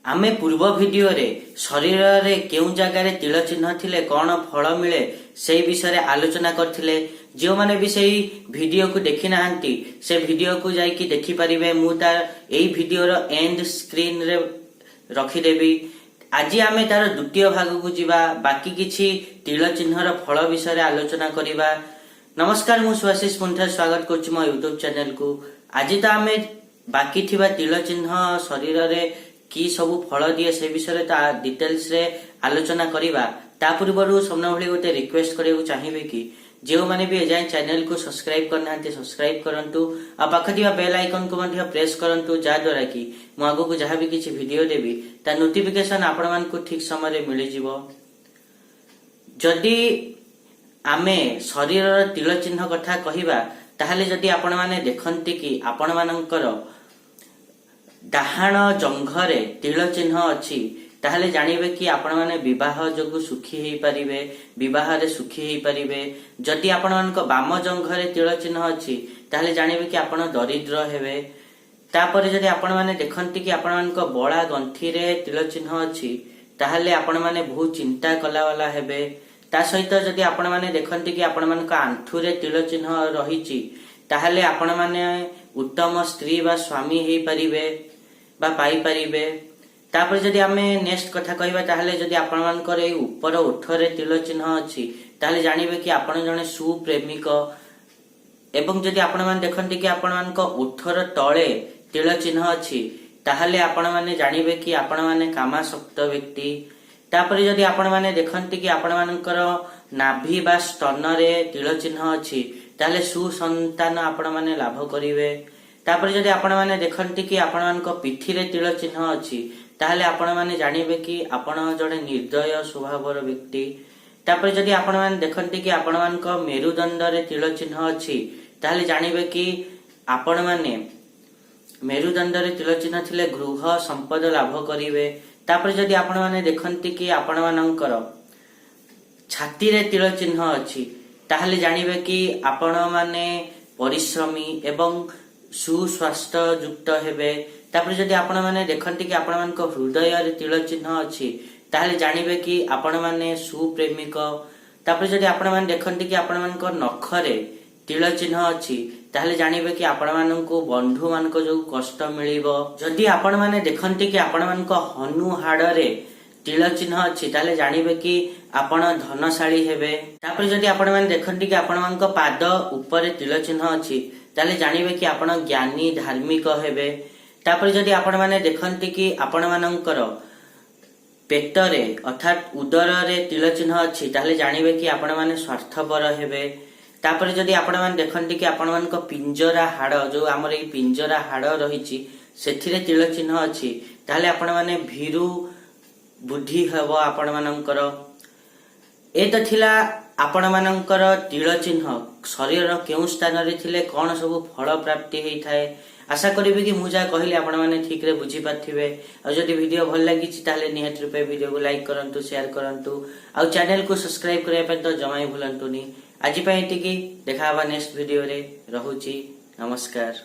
आमे पूर्व वीडियो रे शरीर रे केउ जगह रे तिल चिन्ह थिले कौन फल मिले से विषय आलोचना करथिले। जो माने भी सेही वीडियो को देखि नाहंती से वीडियो को जाई कि देखि परिबे। मु तार एई वीडियो रो एंड स्क्रीन रे रखि देबी। आज आमे तार द्वितीय भाग को जिबा बाकी किछि तिल चिन्ह रो फल विषय आलोचना करिबा। नमस्कार, मु सुआशीष पुंठा स्वागत करछि मो यूट्यूब चैनल को। आज तो आमे बाकी थिबा तिल चिन्ह शरीर रे कि सबु फल दिए से विषय डिटेल्स रे आलोचना करिबा। ता पूर्वरु समना भली गोटे रिक्वेस्ट करियो चाहिबे कि जो माने भी एजाय चैनल को सब्सक्राइब करनांते सब्सक्राइब करंतु आ पाखथिबा बेल आइकन को मध्य प्रेस करंतु जा द्वारा कि मु आगो को जहां भी किछि वीडियो देबी ता नोटिफिकेशन आपण मान को ठीक समय रे मिलि जिवो। जदि आमे शरीर रो तिल चिन्ह कथा कहिबा ताहाले जदि आपण माने देखंती कि आपण मानकर डाहाण जंघरे तिल चिन्ह अछि ताहले जानिबे कि आपण माने विवाह जोगु सुखी हेई परिबे, विवाह रे सुखी हेई परिबे। जदि आपण मानको बाम जंघरे तिल चिन्ह अछि ताहले जानिबे कि आपण दरिद्र हेबे। तापर जदि आपण माने देखंती कि आपण मानको बळा गंठी रे तिल चिन्ह अछि ताहले आपण माने बहुत चिंता कला वाला हेबे। ता सहित जदि आपण माने देखंती कि आपण मानको आंठू रे तिल चिन्ह रहिछि ताहले आपण माने उत्तम स्त्री बा स्वामी हेई परिबे बा पाई परिबे। तापर जदि आमे नेक्स्ट कथा कहिबा ताहले जदि आपण मानकर ए ऊपर ओठरे तिल चिन्ह अछि ताहले जानिबे कि आपण जने सुप्रेमिक। एवं जदि आपण मान देखंती कि आपण मानको ओठर तळे तिल चिन्ह अछि ताहले आपण माने जानिबे कि आपण माने कामासक्त व्यक्ति। तापर जदि आपण माने देखंती कि आपण मानकर नाभि बा स्तन रे तिल चिन्ह अछि ताहले सुसंतान आपण माने लाभ करिवे। तापर जदि आपण माने देखंती कि आपण मानको पिठी रे तिल चिन्ह अछि ताहले आपण माने जानिबे कि आपण जड़े निर्दय स्वभावर व्यक्ति। तापर जदि आपण माने देखंती कि आपण मानको मेरुदंड रे तिल चिन्ह अछि ताहले जानिबे कि आपण माने मेरुदंड रे तिल चिन्ह थिले गृह संपद लाभ करिवे। तापर जदि आपण माने देखंती कि आपण मानकर छाती रे तिल चिन्ह अछि ताहले जानिबे कि आपण माने परिश्रमी एवं सुस्वास्थ्य युक्त हेबे। तापर जदि आपण माने देखंती कि आपण मानको हृदय रे तिल चिन्ह अछि ताहले जानिबे कि आपण माने सुप्रेमिक। तापर जदि आपण माने देखंती कि आपण मानको नखरे तिल चिन्ह अछि ताहले जानिबे कि आपण मानको बंधु मानको जो कष्ट मिलिबो। जदि आपण माने देखंती कि आपण मानको हनु हाड रे तिल चिन्ह अछि ताहले जानिबे कि आपण धनशाली हेबे। तापर जदि आपण माने देखंती कि आपण मानको पाद ऊपर तिल चिन्ह अछि ताले जानिबे कि आपण ज्ञानी धार्मिक हेबे। तापर जदि आपण माने देखंती कि आपण मानकर पेटरे अर्थात उदर रे तिल चिन्ह अछि ताले जानिबे कि आपण माने स्वार्थपर हेबे। तापर जदि आपण माने देखंती कि आपण मानक पिंजरा हाड जो हमर ए पिंजरा हाड रहिछि सेथिरे तिल चिन्ह अछि ताले आपण माने भीरु बुद्धि हेबो आपण मानकर। ए त थिला आपण मानकर तिल चिन्ह शरीर केउ स्थान रे थिले कोन सब फल प्राप्ति हेई थाए। आशा करिबे कि मु जा कहिली आपण माने ठीक रे बुझी पाथिबे। आ जदि वीडियो भल लागि छि ताले निहात रूपे वीडियो को लाइक करंतु, शेयर करंतु आ चैनल को सब्सक्राइब करे पे तो जमाई भूलंतुनी। आज पय एतिकी देखा बा नेक्स्ट वीडियो रे। रहूची नमस्कार।